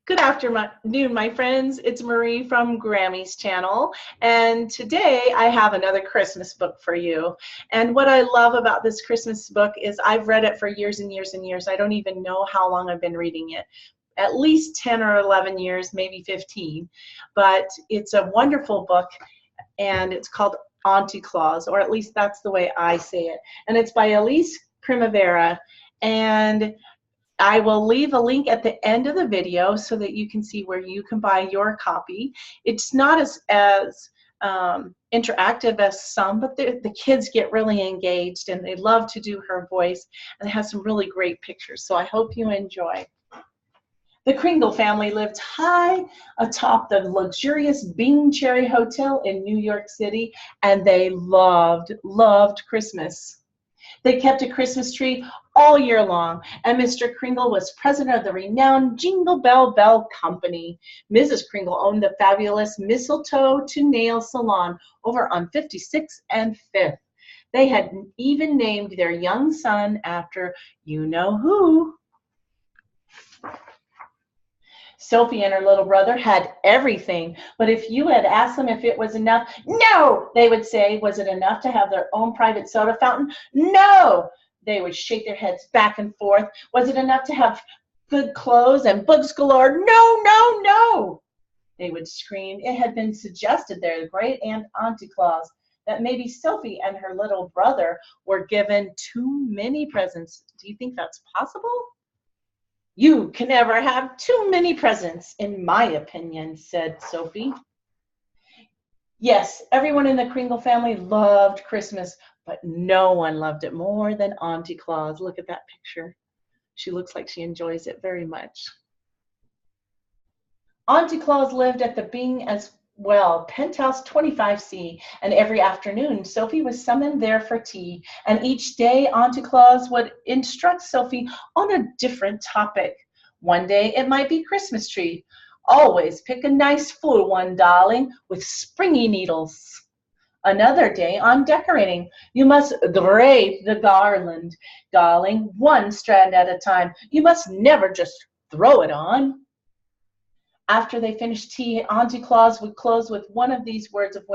Good afternoon, my friends. It's Marie from Grammy's channel, and today I have another Christmas book for you. And what I love about this Christmas book is I've read it for years and years and years. I don't even know how long I've been reading it. At least 10 or 11 years, maybe 15. But it's a wonderful book, and it's called Auntie Claus, or at least that's the way I say it. And it's by Elise Primavera, and I will leave a link at the end of the video so that you can see where you can buy your copy. It's not as interactive as some, but the kids get really engaged and they love to do her voice, and it has some really great pictures. So I hope you enjoy. The Kringle family lived high atop the luxurious Bean Cherry Hotel in New York City, and they loved Christmas. They kept a Christmas tree all year long, and Mr. Kringle was president of the renowned Jingle Bell Bell Company. Mrs. Kringle owned the fabulous Mistletoe to Nail Salon over on 56th and 5th. They had even named their young son after you-know-who. Sophie and her little brother had everything, but if you had asked them if it was enough, no, they would say. Was it enough to have their own private soda fountain? No, they would shake their heads back and forth. Was it enough to have good clothes and books galore? No, no, no, they would scream. It had been suggested, their great aunt Auntie Claus, that maybe Sophie and her little brother were given too many presents. Do you think that's possible? You can never have too many presents, in my opinion, said Sophie. Yes, everyone in the Kringle family loved Christmas, but no one loved it more than Auntie Claus. Look at that picture. She looks like she enjoys it very much. Auntie Claus lived at the Bing as well, penthouse 25C, and every afternoon Sophie was summoned there for tea, and each day Auntie Claus would instruct Sophie on a different topic. One day it might be Christmas tree. Always pick a nice full one, darling, with springy needles. Another day on decorating. You must drape the garland, darling, one strand at a time. You must never just throw it on. After they finished tea, Auntie Claus would close with one of these words of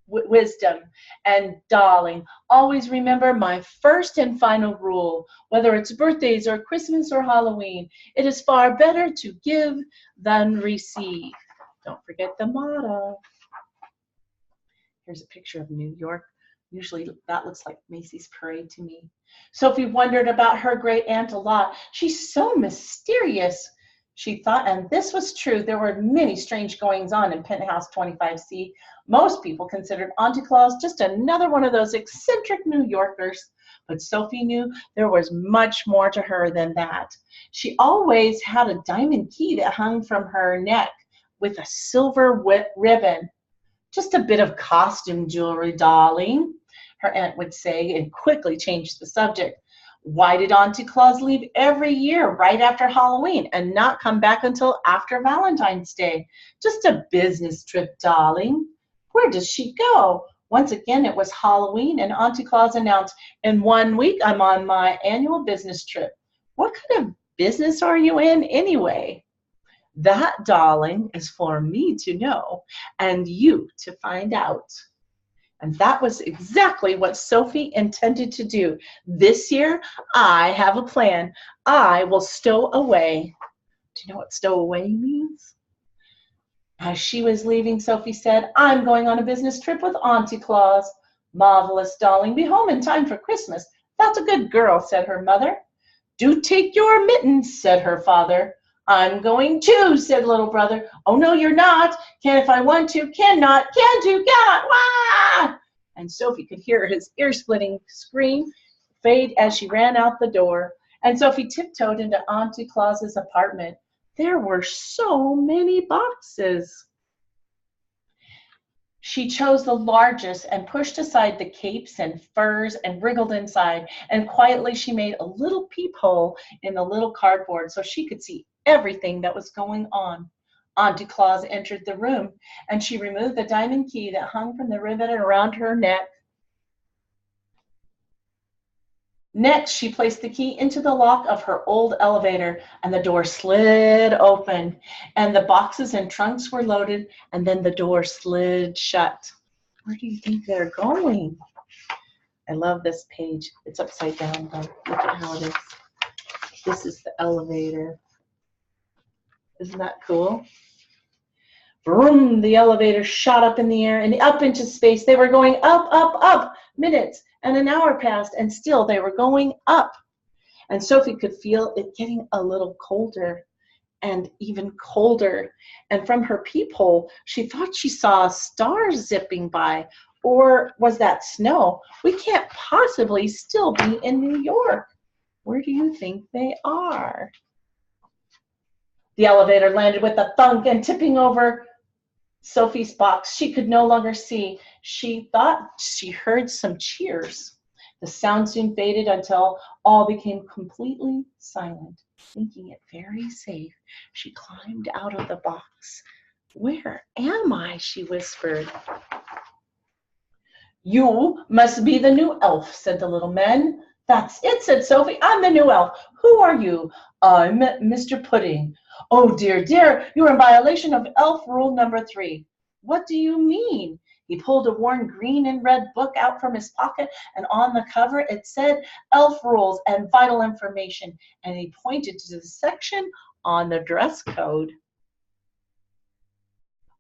wisdom. And darling, always remember my first and final rule. Whether it's birthdays or Christmas or Halloween, it is far better to give than receive. Don't forget the motto. Here's a picture of New York. Usually that looks like Macy's Parade to me. Sophie wondered about her great aunt a lot. She's so mysterious, she thought, and this was true. There were many strange goings-on in Penthouse 25C. Most people considered Auntie Claus just another one of those eccentric New Yorkers, but Sophie knew there was much more to her than that. She always had a diamond key that hung from her neck with a silver ribbon. Just a bit of costume jewelry, darling, her aunt would say, and quickly changed the subject. Why did Auntie Claus leave every year right after Halloween and not come back until after Valentine's Day? Just a business trip, darling. Where does she go? Once again, it was Halloween, and Auntie Claus announced, in 1 week, I'm on my annual business trip. What kind of business are you in anyway? That, darling, is for me to know and you to find out. And that was exactly what Sophie intended to do. This year, I have a plan. I will stow away. Do you know what stow away means? As she was leaving, Sophie said, I'm going on a business trip with Auntie Claus. Marvelous, darling. Be home in time for Christmas. That's a good girl, said her mother. Do take your mittens, said her father. I'm going too, said little brother. Oh, no, you're not. Can if I want to, cannot, can do, cannot. Wah! And Sophie could hear his ear-splitting scream fade as she ran out the door. And Sophie tiptoed into Auntie Claus's apartment. There were so many boxes. She chose the largest and pushed aside the capes and furs and wriggled inside. And quietly she made a little peephole in the little cardboard so she could see everything that was going on. Auntie Claus entered the room, and she removed the diamond key that hung from the ribbon around her neck. Next, she placed the key into the lock of her old elevator, and the door slid open, and the boxes and trunks were loaded, and then the door slid shut. Where do you think they're going? I love this page. It's upside down, though. Look at how it is. This is the elevator. Isn't that cool? Vroom, the elevator shot up in the air and up into space. They were going up, up, up. Minutes and an hour passed, and still they were going up. And Sophie could feel it getting a little colder and even colder. And from her peephole, she thought she saw stars zipping by. Or was that snow? We can't possibly still be in New York. Where do you think they are? The elevator landed with a thunk, and tipping over Sophie's box, she could no longer see. She thought she heard some cheers. The sound soon faded until all became completely silent. Thinking it very safe, she climbed out of the box. "Where am I?" she whispered. "You must be the new elf," said the little man. "That's it," said Sophie. "I'm the new elf. Who are you?" "I'm Mr. Pudding." "Oh, dear, dear, you're in violation of elf rule number 3. "What do you mean?" He pulled a worn green and red book out from his pocket, and on the cover it said Elf Rules and Vital Information, and he pointed to the section on the dress code.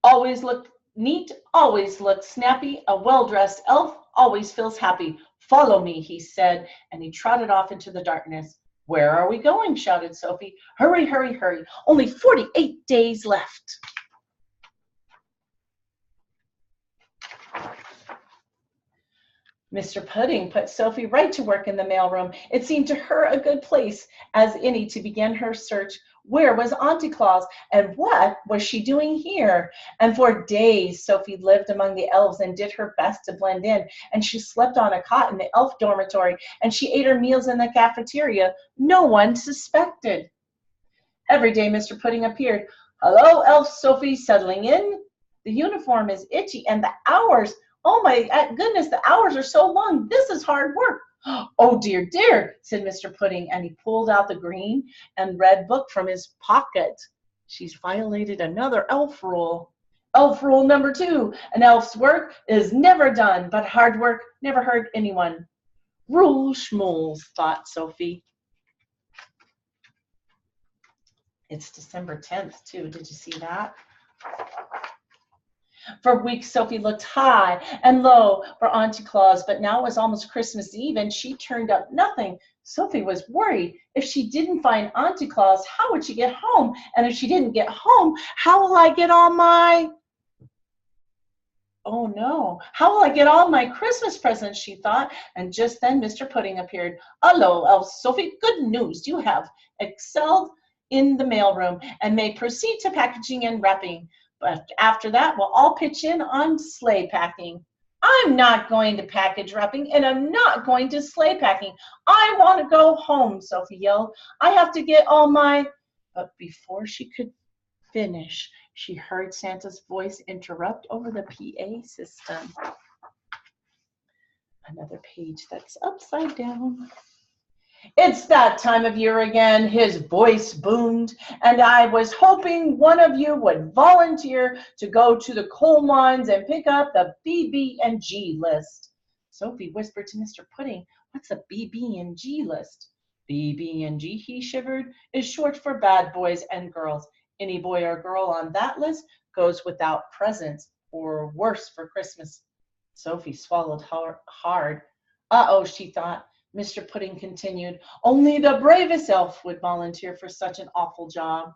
"Always look neat, always look snappy. A well-dressed elf always feels happy. Follow me," he said, and he trotted off into the darkness. "Where are we going?" shouted Sophie. "Hurry, hurry, hurry. Only 48 days left." Mr. Pudding put Sophie right to work in the mailroom. It seemed to her a good place as any to begin her search. Where was Auntie Claus, and what was she doing here? And for days Sophie lived among the elves and did her best to blend in, and she slept on a cot in the elf dormitory, and she ate her meals in the cafeteria. No one suspected. Every day Mr. Pudding appeared. "Hello, Elf Sophie, settling in? The uniform is itchy, and the hours, oh my goodness, the hours are so long. This is hard work." "Oh, dear, dear," said Mr. Pudding, and he pulled out the green and red book from his pocket. "She's violated another elf rule. Elf rule number 2, an elf's work is never done, but hard work never hurt anyone." Rule schmools, thought Sophie. It's December 10th, too. Did you see that? For weeks, Sophie looked high and low for Auntie Claus, but now it was almost Christmas Eve, and she turned up nothing. Sophie was worried. If she didn't find Auntie Claus, how would she get home? And if she didn't get home, how will I get all my... Oh no, how will I get all my Christmas presents, she thought. And just then Mr. Pudding appeared. "Hello, Elf Sophie, good news. You have excelled in the mailroom and may proceed to packaging and wrapping. But after that, we'll all pitch in on sleigh packing." "I'm not going to package wrapping, and I'm not going to sleigh packing. I want to go home," Sophie yelled. "I have to get all my..." But before she could finish, she heard Santa's voice interrupt over the PA system. Another page that's upside down. "It's that time of year again," his voice boomed, "and I was hoping one of you would volunteer to go to the coal mines and pick up the BB&G list." Sophie whispered to Mr. Pudding, "What's a BB&G list?" "BB&G," he shivered, "is short for bad boys and girls. Any boy or girl on that list goes without presents, or worse for Christmas." Sophie swallowed hard. Uh-oh, she thought. Mr. Pudding continued, "Only the bravest elf would volunteer for such an awful job."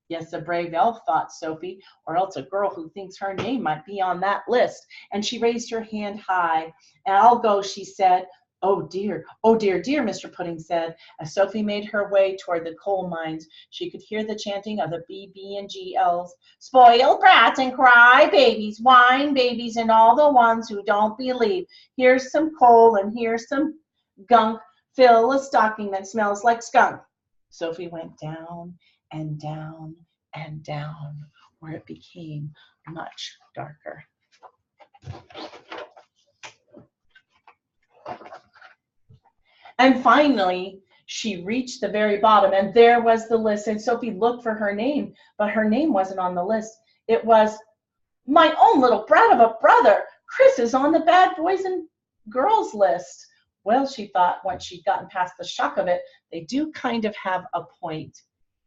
Yes, a brave elf, thought Sophie, or else a girl who thinks her name might be on that list. And she raised her hand high. "I'll go," she said. Oh dear, dear," Mr. Pudding said. As Sophie made her way toward the coal mines, she could hear the chanting of the BB&G elves. "Spoiled brats and cry babies, whine babies, and all the ones who don't believe. Here's some coal and here's some gunk. Fill a stocking that smells like skunk." Sophie went down and down and down, where it became much darker. And finally, she reached the very bottom, and there was the list. And Sophie looked for her name, but her name wasn't on the list. It was, my own little brat of a brother. Chris is on the bad boys and girls list. Well, she thought once she'd gotten past the shock of it, they do kind of have a point.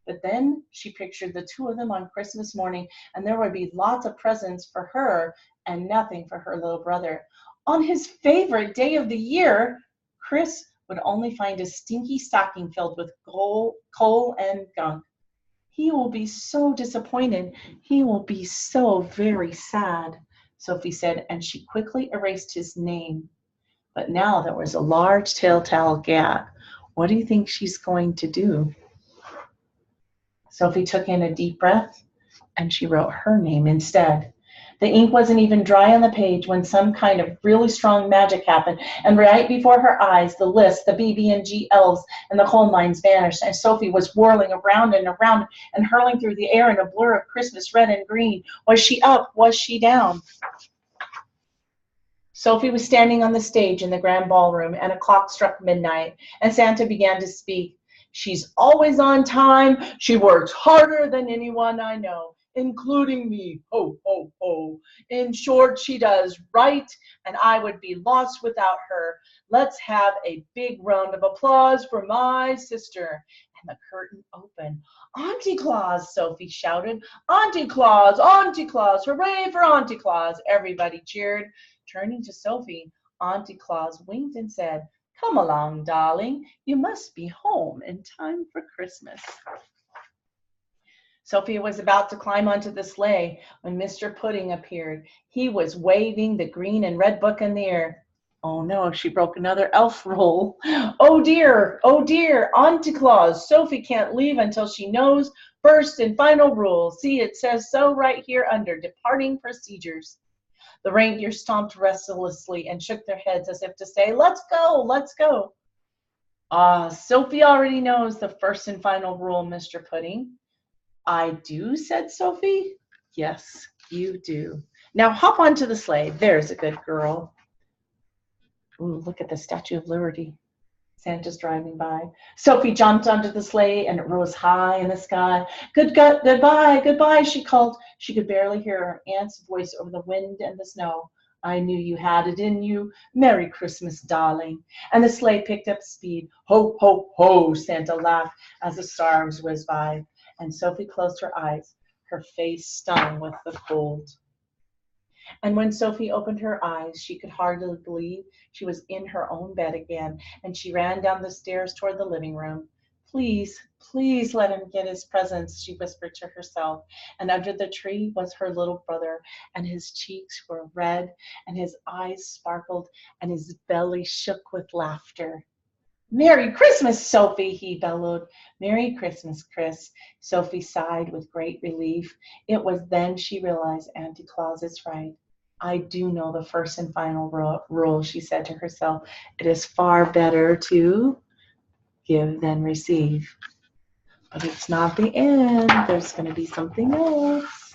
But then she pictured the two of them on Christmas morning, and there would be lots of presents for her and nothing for her little brother. On his favorite day of the year, Chris would only find a stinky stocking filled with coal and gunk. He will be so disappointed. He will be so very sad, Sophie said, and she quickly erased his name. But now there was a large telltale gap. What do you think she's going to do? Sophie took in a deep breath, and she wrote her name instead. The ink wasn't even dry on the page when some kind of really strong magic happened, and right before her eyes, the list, the BB&G elves, and the coal mines vanished, and Sophie was whirling around and around and hurling through the air in a blur of Christmas red and green. Was she up? Was she down? Sophie was standing on the stage in the grand ballroom, and a clock struck midnight, and Santa began to speak. She's always on time. She works harder than anyone I know, including me. Ho, ho, ho. In short, she does right, and I would be lost without her. Let's have a big round of applause for my sister. And the curtain opened. Auntie Claus, Sophie shouted. Auntie Claus, Auntie Claus, hooray for Auntie Claus. Everybody cheered. Turning to Sophie, Auntie Claus winked and said, come along, darling. You must be home in time for Christmas. Sophia was about to climb onto the sleigh when Mr. Pudding appeared. He was waving the green and red book in the air. Oh no, she broke another elf rule. Oh dear, Auntie Claus, Sophie can't leave until she knows first and final rule. See, it says so right here under departing procedures. The reindeer stomped restlessly and shook their heads as if to say, let's go, let's go. Sophie already knows the first and final rule, Mr. Pudding. I do, said Sophie. Yes, you do. Now hop onto the sleigh. There's a good girl. Ooh, look at the Statue of Liberty. Santa's driving by. Sophie jumped onto the sleigh, and it rose high in the sky. Goodbye, goodbye, she called. She could barely hear her aunt's voice over the wind and the snow. I knew you had it in you. Merry Christmas, darling. And the sleigh picked up speed. Ho, ho, ho, Santa laughed as the stars whizzed by. And Sophie closed her eyes, her face stung with the cold. And when Sophie opened her eyes, she could hardly believe she was in her own bed again, and she ran down the stairs toward the living room. Please, please let him get his presents, she whispered to herself. And under the tree was her little brother, and his cheeks were red, and his eyes sparkled, and his belly shook with laughter. Merry Christmas, Sophie, he bellowed. Merry Christmas, Chris. Sophie sighed with great relief. It was then she realized Auntie Claus is right. I do know the first and final rule, she said to herself. It is far better to give than receive. But it's not the end. There's going to be something else.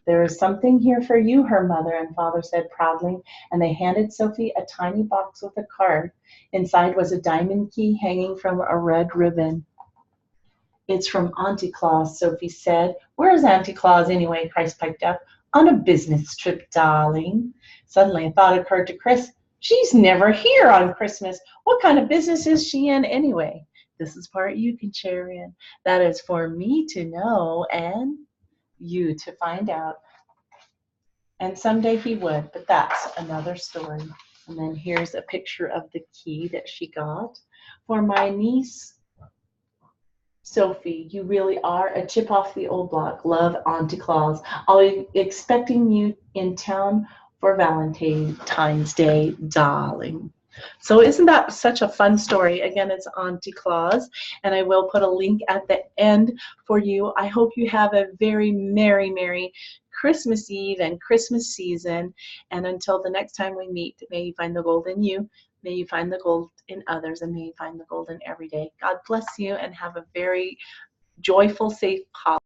There is something here for you, her mother and father said proudly, and they handed Sophie a tiny box with a card. Inside was a diamond key hanging from a red ribbon. It's from Auntie Claus, Sophie said. Where's Auntie Claus anyway? Chris piped up. On a business trip, darling. Suddenly a thought occurred to Chris. She's never here on Christmas. What kind of business is she in anyway? This is part you can share in. That is for me to know and you to find out. And someday he would, but that's another story. And then here's a picture of the key that she got. For my niece, Sophie, you really are a chip off the old block. Love, Auntie Claus. I'll be expecting you in town for Valentine's Day, darling. So isn't that such a fun story? Again, it's Auntie Claus, and I will put a link at the end for you. I hope you have a very merry Christmas Eve and Christmas season. And until the next time we meet, may you find the gold in you, may you find the gold in others, and may you find the gold in every day. God bless you, and have a very joyful, safe holiday.